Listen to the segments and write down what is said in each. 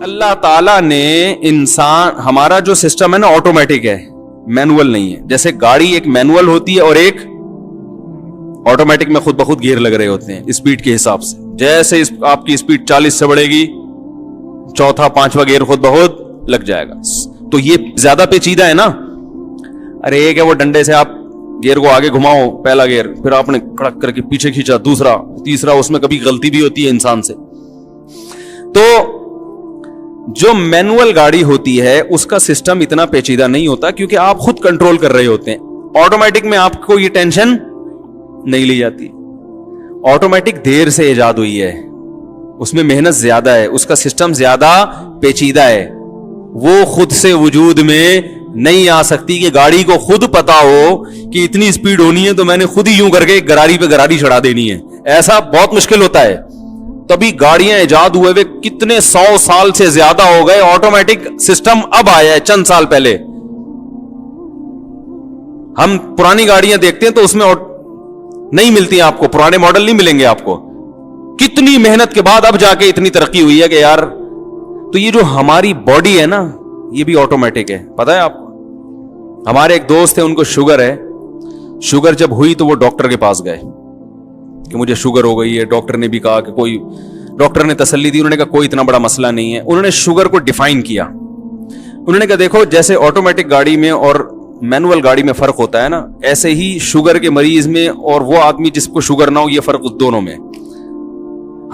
اللہ تعالیٰ نے انسان ہمارا جو سسٹم ہے نا آٹومیٹک ہے, مینوئل نہیں ہے. جیسے گاڑی ایک مینوئل ہوتی ہے اور ایک آٹومیٹک میں خود بخود گیئر لگ رہے ہوتے ہیں اسپیڈ کے حساب سے. جیسے آپ کی اسپیڈ 40 سے بڑھے گی, چوتھا پانچواں گیئر خود بخود لگ جائے گا. تو یہ زیادہ پیچیدہ ہے نا. ارے ایک ہے وہ ڈنڈے سے آپ گیئر کو آگے گھماؤ, پہلا گیئر, پھر آپ نے کڑک کر کے پیچھے کھینچا دوسرا, تیسرا, اس میں کبھی غلطی بھی ہوتی ہے انسان سے. تو جو مینوئل گاڑی ہوتی ہے اس کا سسٹم اتنا پیچیدہ نہیں ہوتا کیونکہ آپ خود کنٹرول کر رہے ہوتے ہیں. آٹومیٹک میں آپ کو یہ ٹینشن نہیں لی جاتی. آٹومیٹک دیر سے ایجاد ہوئی ہے, اس میں محنت زیادہ ہے, اس کا سسٹم زیادہ پیچیدہ ہے, وہ خود سے وجود میں نہیں آ سکتی کہ گاڑی کو خود پتا ہو کہ اتنی اسپیڈ ہونی ہے تو میں نے خود ہی یوں کر کے گراری پہ گراری چڑھا دینی ہے. ایسا بہت مشکل ہوتا ہے. تبھی گاڑیاں ایجاد ہوئے کتنے 100 سال سے زیادہ ہو گئے, آٹومیٹک سسٹم اب آیا ہے چند سال پہلے. ہم پرانی گاڑیاں دیکھتے ہیں تو اس میں نہیں ملتی آپ کو, پرانے ماڈل نہیں ملیں گے آپ کو. کتنی محنت کے بعد اب جا کے اتنی ترقی ہوئی ہے کہ یار. تو یہ جو ہماری باڈی ہے نا یہ بھی آٹومیٹک ہے. پتا ہے آپ کو, ہمارے ایک دوست ہیں ان کو شوگر ہے. شوگر جب ہوئی تو وہ ڈاکٹر کے پاس گئے کہ مجھے شوگر ہو گئی ہے. ڈاکٹر نے بھی کہا کہ ڈاکٹر نے تسلی دی, انہوں نے کہا کوئی اتنا بڑا مسئلہ نہیں ہے. انہوں نے شوگر کو ڈیفائن کیا. انہوں نے کہا دیکھو جیسے آٹومیٹک گاڑی میں اور مینوئل گاڑی میں فرق ہوتا ہے نا, ایسے ہی شوگر کے مریض میں اور وہ آدمی جس کو شوگر نہ ہو یہ فرق دونوں میں.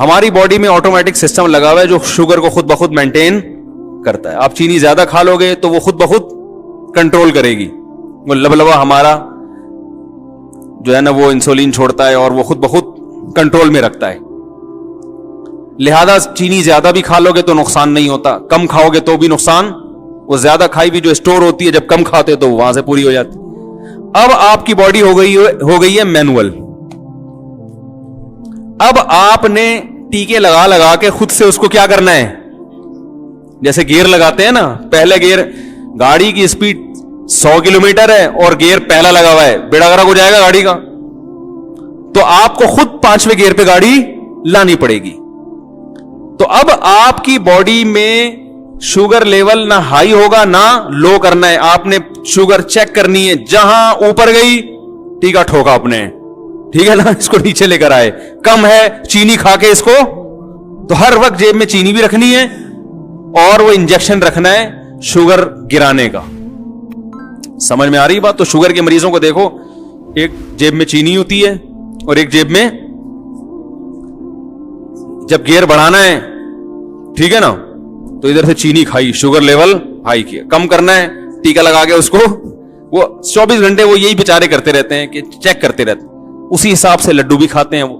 ہماری باڈی میں آٹومیٹک سسٹم لگا ہوا ہے جو شوگر کو خود بخود مینٹین کرتا ہے. آپ چینی زیادہ کھا لو گے تو وہ خود بخود کنٹرول کرے گی. وہ لبلبا ہمارا جو ہے نا وہ انسولین چھوڑتا ہے اور وہ خود بخود کنٹرول میں رکھتا ہے. لہذا چینی زیادہ بھی کھا لو گے تو نقصان نہیں ہوتا, کم کھاؤ گے تو بھی نقصان. وہ زیادہ کھائی بھی جو اسٹور ہوتی ہے جب کم کھاتے تو وہاں سے پوری ہو جاتی. اب آپ کی باڈی ہو گئی ہے مینوئل. اب آپ نے ٹیکے لگا کے خود سے اس کو کیا کرنا ہے, جیسے گیئر لگاتے ہیں نا, پہلے گیئر گاڑی کی اسپیڈ 100 کلومیٹر ہے اور گیئر پہلا لگا ہوا ہے, بیڑا گرک ہو جائے گا گاڑی کا. تو آپ کو خود 5ویں گیئر پہ گاڑی لانی پڑے گی. تو اب آپ کی باڈی میں شوگر لیول نہ ہائی ہوگا نہ لو کرنا ہے. آپ نے شوگر چیک کرنی ہے, جہاں اوپر گئی ٹیکا ٹھوکا اپنے, ٹھیک ہے نا, اس کو نیچے لے کر آئے. کم ہے چینی کھا کے اس کو, تو ہر وقت جیب میں چینی بھی رکھنی ہے اور وہ انجیکشن رکھنا ہے شوگر گرانے کا. سمجھ میں آ رہی بات؟ تو شوگر کے مریضوں کو دیکھو, ایک جیب میں چینی ہوتی ہے اور ایک جیب میں جب گیئر بڑھانا ہے, ٹھیک ہے نا, تو ادھر سے چینی کھائی, شوگر لیول ہائی کیا. کم کرنا ہے ٹیکا لگا کے اس کو, وہ 24 گھنٹے وہ یہی بیچارے کرتے رہتے ہیں کہ چیک کرتے رہتے ہیں. اسی حساب سے لڈو بھی کھاتے ہیں. وہ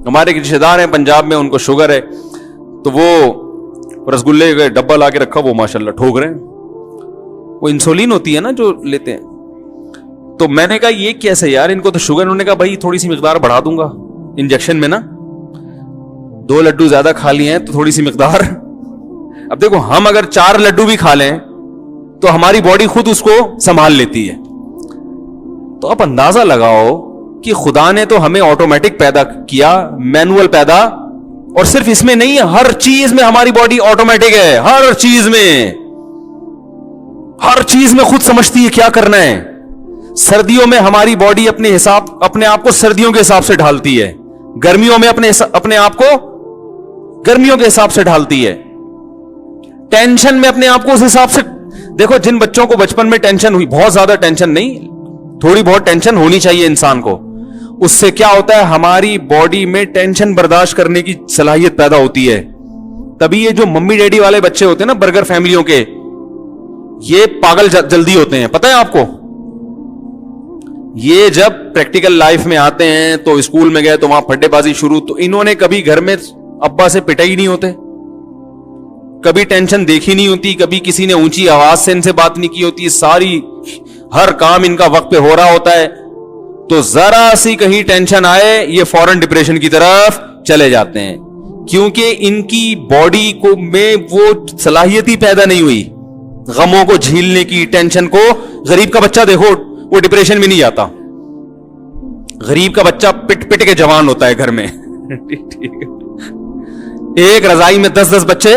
ہمارے رشتے دار ہیں پنجاب میں, ان کو شوگر ہے تو وہ رسگلے کا ڈبہ لا کے رکھا, وہ ماشاءاللہ ٹھوک رہے ہیں. وہ انسولین ہوتی ہے نا جو لیتے ہیں. تو میں نے کہا یہ کیسے یار, ان کو تو شوگر. انہوں نے کہا بھائی تھوڑی سی مقدار بڑھا دوں گا انجیکشن میں نا, 2 لڈو زیادہ کھا لیے ہیں تو تھوڑی سی مقدار. اب دیکھو ہم اگر 4 لڈو بھی کھا لیں تو ہماری باڈی خود اس کو سنبھال لیتی ہے. تو آپ اندازہ لگاؤ کہ خدا نے تو ہمیں آٹومیٹک پیدا کیا, مینوئل پیدا, اور صرف اس میں نہیں ہے, ہر چیز میں ہماری باڈی آٹومیٹک ہے. ہر چیز میں خود سمجھتی ہے کیا کرنا ہے. سردیوں میں ہماری باڈی اپنے آپ کو سردیوں کے حساب سے ڈھالتی ہے, گرمیوں میں اپنے آپ کو گرمیوں کے حساب سے ڈھالتی ہے. ٹینشن میں اپنے آپ کو اس حساب سے. دیکھو جن بچوں کو بچپن میں ٹینشن ہوئی, بہت زیادہ ٹینشن نہیں, تھوڑی بہت ٹینشن ہونی چاہیے انسان کو, اس سے کیا ہوتا ہے ہماری باڈی میں ٹینشن برداشت کرنے کی صلاحیت پیدا ہوتی ہے. تبھی یہ جو ممی ڈیڈی والے بچے ہوتے ہیں نا برگر فیملیوں کے, یہ پاگل جلدی ہوتے ہیں. پتہ ہے آپ کو, یہ جب پریکٹیکل لائف میں آتے ہیں تو اسکول میں گئے تو وہاں پھڈے بازی شروع, تو انہوں نے کبھی گھر میں ابا سے پٹائی نہیں ہوتے, کبھی ٹینشن دیکھی نہیں ہوتی, کبھی کسی نے اونچی آواز سے ان سے بات نہیں کی ہوتی. ساری ہر کام ان کا وقت پہ ہو رہا ہوتا ہے. تو ذرا سی کہیں ٹینشن آئے یہ فوراً ڈپریشن کی طرف چلے جاتے ہیں, کیونکہ ان کی باڈی کو میں وہ صلاحیت ہی پیدا نہیں ہوئی غموں کو جھیلنے کی, ٹینشن کو. غریب کا بچہ دیکھو وہ ڈپریشن میں نہیں جاتا, غریب کا بچہ پٹ پٹ کے جوان ہوتا ہے گھر میں. ایک رضائی میں 10-10 بچے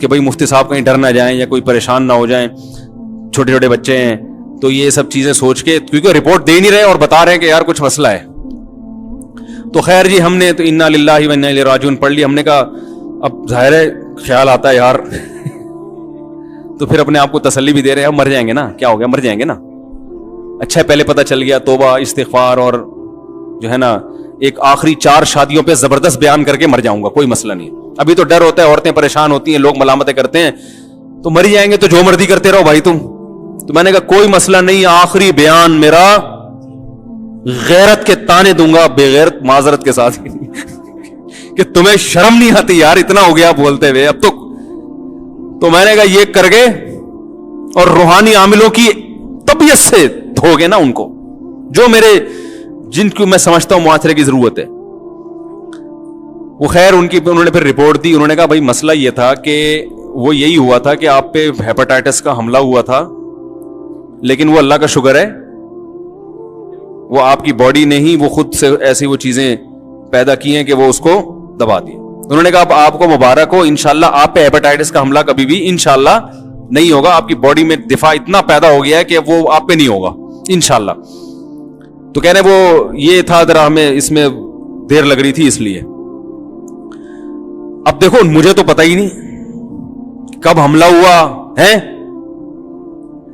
کہ بھائی مفتی صاحب کہیں ڈر نہ جائیں یا کوئی پریشان نہ ہو جائیں, چھوٹے چھوٹے بچے ہیں, تو یہ سب چیزیں سوچ کے, کیونکہ رپورٹ دے نہیں رہے اور بتا رہے ہیں کہ یار کچھ مسئلہ ہے. تو خیر جی, ہم نے تو انا للہ و انا الیہ راجعون پڑھ لی. ہم نے کہا اب ظاہر ہے خیال آتا ہے یار تو پھر اپنے آپ کو تسلی بھی دے رہے ہیں, اب مر جائیں گے نا, کیا ہو گیا, مر جائیں گے نا. اچھا پہلے پتہ چل گیا, توبہ استغفار اور جو ہے نا ایک آخری 4 شادیوں پہ زبردست بیان کر کے مر جاؤں گا, کوئی مسئلہ نہیں. ابھی تو ڈر ہوتا ہے, عورتیں پریشان ہوتی ہیں, لوگ ملامتیں کرتے ہیں, تو مر جائیں گے تو جو مرضی کرتے رہو بھائی تم. تو میں نے کہا کوئی مسئلہ نہیں, آخری بیان میرا غیرت کے تانے دوں گا, بغیرت معذرت کے ساتھ کہ تمہیں شرم نہیں آتی یار, اتنا ہو گیا بولتے ہوئے اب تو میں نے کہا یہ کر گئے اور روحانی عاملوں کی طبیعت سے دھو گے نا ان کو, جو میرے جن کو میں سمجھتا ہوں معاشرے کی ضرورت ہے. وہ خیر انہوں نے پھر رپورٹ دی. انہوں نے کہا بھائی مسئلہ یہ تھا کہ وہ یہی ہوا تھا کہ آپ پہ ہیپاٹائٹس کا حملہ ہوا تھا, لیکن وہ اللہ کا شکر ہے وہ آپ کی باڈی نے ہی وہ خود سے ایسی وہ چیزیں پیدا کی ہیں کہ وہ اس کو دبا دی. انہوں نے کہا اب آپ کو مبارک ہو, انشاءاللہ آپ پہ ہیپاٹائٹس کا حملہ کبھی بھی انشاءاللہ نہیں ہوگا. آپ کی باڈی میں دفاع اتنا پیدا ہو گیا ہے کہ وہ آپ پہ نہیں ہوگا انشاءاللہ. تو کہہ رہے وہ یہ تھا ذرا ہمیں اس میں دیر لگ رہی تھی اس لیے. اب دیکھو مجھے تو پتہ ہی نہیں کب حملہ ہوا ہے.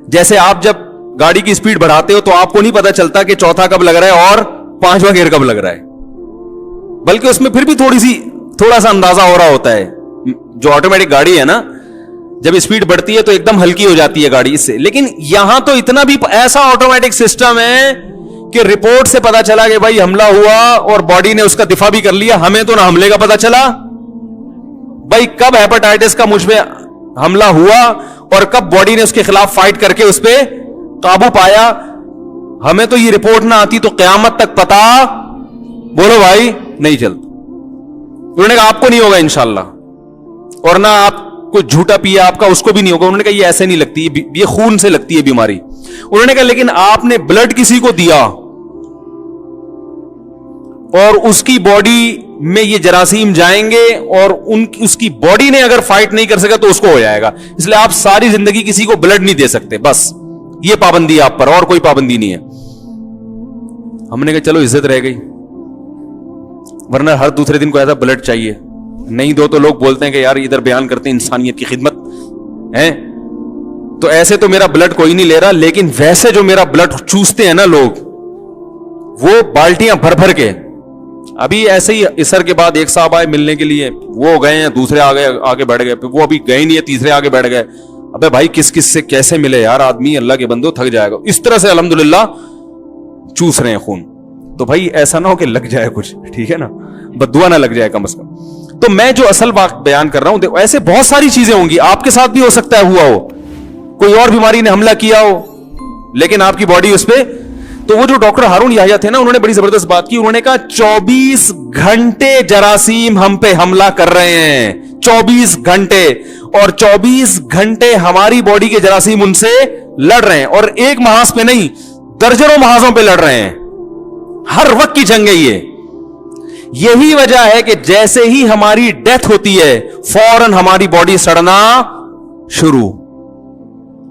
جیسے آپ جب گاڑی کی سپیڈ بڑھاتے ہو تو آپ کو نہیں پتا چلتا کہ چوتھا کب لگ رہا ہے اور 5واں گیئر کب لگ رہا ہے, بلکہ اس میں پھر بھی تھوڑا سا اندازہ ہو رہا ہوتا ہے. جو آٹومیٹک گاڑی ہے نا, جب اسپیڈ بڑھتی ہے تو ایک دم ہلکی ہو جاتی ہے گاڑی اس سے. لیکن یہاں تو اتنا بھی ایسا آٹومیٹک سسٹم ہے کہ رپورٹ سے پتا چلا کہ بھائی حملہ ہوا اور باڈی نے اس کا دفاع بھی کر لیا. ہمیں تو نہ حملے کا پتا چلا بھائی کب ہیپاٹائٹس کا مجھ میں حملہ ہوا اور کب باڈی نے اس کے خلاف فائٹ کر کے اس پہ قابو پایا. ہمیں تو یہ رپورٹ نہ آتی تو قیامت تک پتا بولو بھائی نہیں چلتا. انہوں نے کہا آپ کو نہیں ہوگا انشاءاللہ, اور نہ آپ کو جھوٹا پیا آپ کا اس کو بھی نہیں ہوگا. انہوں نے کہا یہ ایسے نہیں لگتی, یہ خون سے لگتی ہے بیماری. انہوں نے کہا لیکن آپ نے بلڈ کسی کو دیا اور اس کی باڈی میں یہ جراثیم جائیں گے اور اس کی باڈی نے اگر فائٹ نہیں کر سکا تو اس کو ہو جائے گا, اس لیے آپ ساری زندگی کسی کو بلڈ نہیں دے سکتے. بس یہ پابندی ہے آپ پر, اور کوئی پابندی نہیں ہے. ہم نے کہا چلو عزت رہ گئی, ورنہ ہر دوسرے دن کو ایسا بلڈ چاہیے. نہیں دو تو لوگ بولتے ہیں کہ یار ادھر بیان کرتے ہیں انسانیت کی خدمت ہے, تو ایسے تو میرا بلڈ کوئی نہیں لے رہا, لیکن ویسے جو میرا بلڈ چوستے ہیں نا لوگ, وہ بالٹیاں بھر بھر کے. ابھی ایسے ہی عصر کے بعد ایک صاحب آئے ملنے کے لیے, وہ گئے ہیں, دوسرے آگے بیٹھ گئے, وہ ابھی گئے نہیں ہے, تیسرے آگے بیٹھ گئے. ابے بھائی کس کس سے کیسے ملے یار, آدمی اللہ کے بندو تھک جائے گا. اس طرح سے الحمدللہ چوس رہے ہیں خون. تو بھائی ایسا نہ ہو کہ لگ جائے کچھ, ٹھیک ہے نا, بددعا نہ لگ جائے کم از کم. تو میں جو اصل بات بیان کر رہا ہوں, ایسے بہت ساری چیزیں ہوں گی, آپ کے ساتھ بھی ہو سکتا ہے ہوا ہو, کوئی اور بیماری نے حملہ کیا ہو لیکن آپ کی باڈی اس پہ. تو وہ جو ڈاکٹر ہارون یحییٰ تھے نا, انہوں نے بڑی زبردست بات کی. انہوں نے کہا 24 گھنٹے جراثیم ہم پہ حملہ کر رہے ہیں, 24 گھنٹے, اور 24 گھنٹے ہماری باڈی کے جراثیم ان سے لڑ رہے ہیں, اور ایک محاذ پہ نہیں درجنوں محاذوں پہ لڑ رہے ہیں. ہر وقت کی جنگ ہے یہ. یہی وجہ ہے کہ جیسے ہی ہماری ڈیتھ ہوتی ہے فوراً ہماری باڈی سڑنا شروع.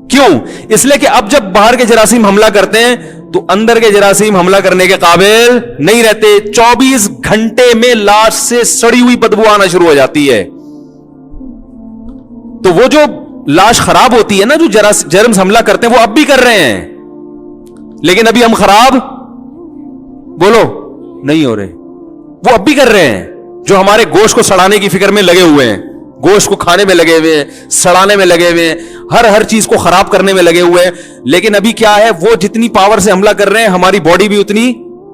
کیوں؟ اس لیے کہ اب جب باہر کے جراثیم حملہ کرتے ہیں تو اندر کے جراثیم حملہ کرنے کے قابل نہیں رہتے. 24 گھنٹے میں لاش سے سڑی ہوئی بدبو آنا شروع ہو جاتی ہے. تو وہ جو لاش خراب ہوتی ہے نا, جو جرمز حملہ کرتے ہیں وہ اب بھی کر رہے ہیں, لیکن ابھی ہم خراب بولو نہیں ہو رہے. وہ اب بھی کر رہے ہیں, جو ہمارے گوشت کو سڑانے کی فکر میں لگے ہوئے ہیں, گوشت کو کھانے میں لگے ہوئے ہیں, سڑانے میں لگے ہوئے ہیں, ہر چیز کو خراب کرنے میں لگے ہوئے ہیں. لیکن ابھی کیا ہے, وہ جتنی پاور سے حملہ کر رہے ہیں ہماری باڈی بھی اتنی,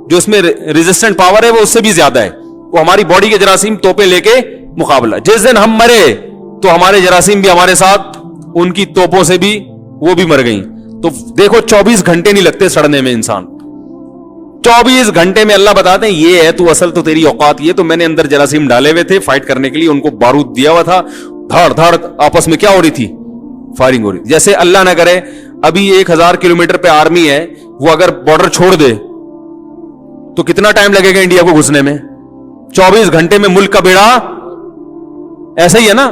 جو اس میں ریزسٹنٹ پاور ہے وہ اس سے بھی زیادہ ہے. وہ ہماری باڈی کے جراثیم توپے لے کے مقابلہ. جس دن ہم مرے تو ہمارے جراثیم بھی ہمارے ساتھ ان کی توپوں سے بھی وہ بھی مر گئیں. تو دیکھو 24 گھنٹے نہیں لگتے سڑنے میں انسان. 24 گھنٹے میں اللہ بتاتے ہیں یہ ہے تو اصل تو تیری اوقات یہ. تو میں نے اندر جراثیم ڈالے ہوئے تھے فائٹ کرنے کے لیے, ان کو بارود دیا ہوا تھا, دھاڑ دھاڑ آپس میں کیا ہو رہی تھی, فائرنگ ہو رہی تھی. جیسے اللہ نہ کرے ابھی 1000 کلومیٹر پہ آرمی ہے, وہ اگر بارڈر چھوڑ دے تو کتنا ٹائم لگے گا انڈیا کو گھسنے میں. 24 گھنٹے میں ملک کا بیڑا, ایسا ہی ہے نا,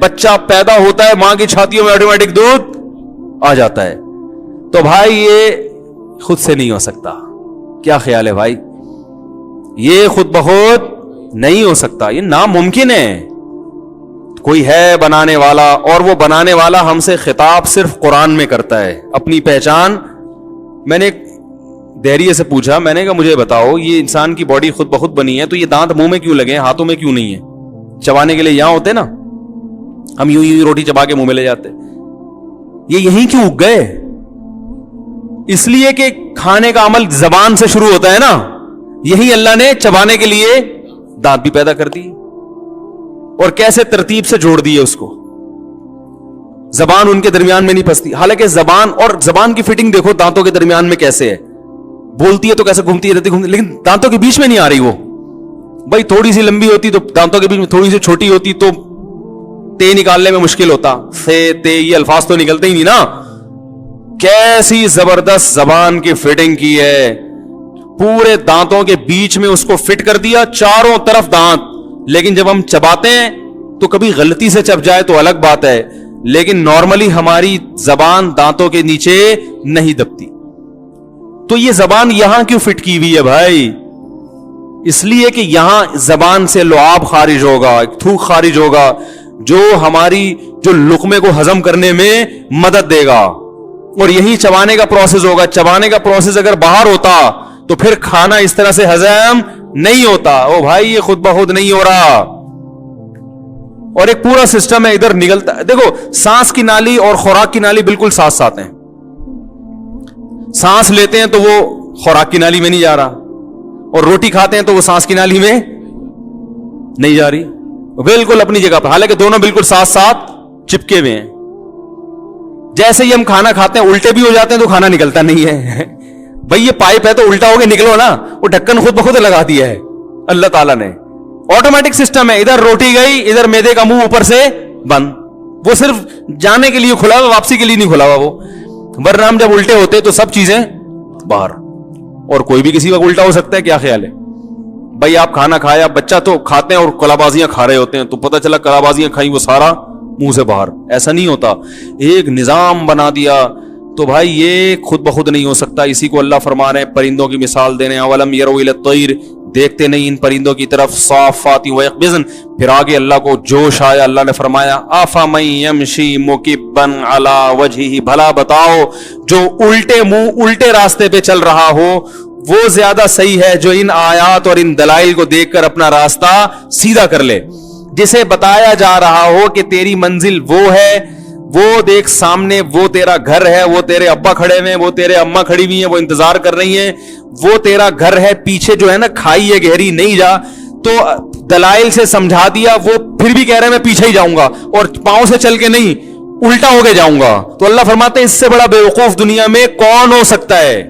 بچہ پیدا ہوتا ہے ماں کی چھاتیوں میں آٹومیٹک دودھ آ جاتا ہے. تو بھائی یہ خود سے نہیں ہو سکتا. کیا خیال ہے بھائی؟ یہ خود بخود نہیں ہو سکتا, یہ ناممکن ہے. کوئی ہے بنانے والا, اور وہ بنانے والا ہم سے خطاب صرف قرآن میں کرتا ہے. اپنی پہچان, میں نے ایک دہریے سے پوچھا, میں نے کہا مجھے بتاؤ یہ انسان کی باڈی خود بخود بنی ہے تو یہ دانت منہ میں کیوں لگے ہیں, ہاتھوں میں کیوں نہیں ہے؟ چبانے کے لیے یہاں ہوتے نا, ہم یوں ہی روٹی چبا کے منہ میں لے جاتے. یہ یہیں کیوں اگ گئے؟ اس لیے کہ کھانے کا عمل زبان سے شروع ہوتا ہے نا, یہی اللہ نے چبانے کے لیے دانت بھی پیدا کر دی, اور کیسے ترتیب سے جوڑ دیے اس کو. زبان ان کے درمیان میں نہیں پھنستی, حالانکہ زبان اور زبان کی فٹنگ دیکھو دانتوں کے درمیان میں کیسے ہے, بولتی ہے تو کیسے گھومتی ہے, لیکن دانتوں کے بیچ میں نہیں آ رہی وہ. بھائی تھوڑی سی لمبی ہوتی تو دانتوں کے بیچ میں, تھوڑی سی چھوٹی ہوتی تو تے نکالنے میں مشکل ہوتا, سے تے یہ الفاظ تو نکلتے ہی نہیں نا. کیسی زبردست زبان کی فٹنگ کی ہے, پورے دانتوں کے بیچ میں اس کو فٹ کر دیا, چاروں طرف دانت. لیکن جب ہم چباتے ہیں تو کبھی غلطی سے چب جائے تو الگ بات ہے, لیکن نارملی ہماری زبان دانتوں کے نیچے نہیں دبتی. تو یہ زبان یہاں کیوں فٹ کی ہوئی ہے بھائی؟ اس لیے کہ یہاں زبان سے لعاب خارج ہوگا, تھوک خارج ہوگا, جو ہماری جو لقمے کو ہضم کرنے میں مدد دے گا, اور یہی چبانے کا پروسیس ہوگا. چبانے کا پروسیس اگر باہر ہوتا تو پھر کھانا اس طرح سے ہضم نہیں ہوتا. او بھائی یہ خود بخود نہیں ہو رہا, اور ایک پورا سسٹم ہے ادھر نکلتا. دیکھو سانس کی نالی اور خوراک کی نالی بالکل ساتھ ساتھ ہیں. سانس لیتے ہیں تو وہ خوراک کی نالی میں نہیں جا رہا, اور روٹی کھاتے ہیں تو وہ سانس کی نالی میں نہیں جا رہی, بالکل اپنی جگہ پر, حالانکہ دونوں بالکل ساتھ ساتھ چپکے ہوئے ہیں. جیسے ہی ہم کھانا کھاتے ہیں الٹے بھی ہو جاتے ہیں تو کھانا نکلتا نہیں ہے. بھئی یہ پائپ ہے تو الٹا ہو کے نکلو نا, وہ ڈھکن خود بخود لگا دیا ہے اللہ تعالیٰ نے. آٹومیٹک سسٹم ہے, ادھر روٹی گئی, ادھر میدے کا منہ اوپر سے بند, وہ صرف جانے کے لیے کھلا ہوا, واپسی کے لیے نہیں کھلا ہوا وہ. ورنہ ہم جب الٹے ہوتے تو سب چیزیں باہر, اور کوئی بھی کسی کا الٹا ہو سکتا ہے. کیا خیال ہے بھائی؟ آپ کھانا کھایا, بچہ تو کھاتے ہیں اور کلا بازیاں کھا رہے ہوتے ہیں, تو پتہ چلا کلا بازیاں کھائیں وہ سارا منہ سے باہر. ایسا نہیں ہوتا, ایک نظام بنا دیا. تو بھائی یہ خود بخود نہیں ہو سکتا. اسی کو اللہ فرما رہے ہیں, پرندوں کی مثال دے رہے ہیں, اولم یروا الی الطیر, دیکھتے نہیں ان پرندوں کی طرف, صافات ویقبضن. پھر آگے اللہ کو جوش آیا, اللہ نے فرمایا افمن یمشی مکبا علی وجہہ, بھلا بتاؤ جو الٹے منہ الٹے راستے پہ چل رہا ہو وہ زیادہ صحیح ہے جو ان آیات اور ان دلائل کو دیکھ کر اپنا راستہ سیدھا کر لے. جسے بتایا جا رہا ہو کہ تیری منزل وہ ہے, وہ دیکھ سامنے وہ تیرا گھر ہے, وہ تیرے ابا کھڑے ہوئے ہیں, وہ تیرے اماں کھڑی ہوئی ہیں, وہ انتظار کر رہی ہیں, وہ تیرا گھر ہے, پیچھے جو ہے نا کھائی ہے گہری, نہیں جا. تو دلائل سے سمجھا دیا, وہ پھر بھی کہہ رہے ہیں میں پیچھے ہی جاؤں گا, اور پاؤں سے چل کے نہیں الٹا ہو کے جاؤں گا. تو اللہ فرماتے ہیں اس سے بڑا بیوقوف دنیا میں کون ہو سکتا ہے؟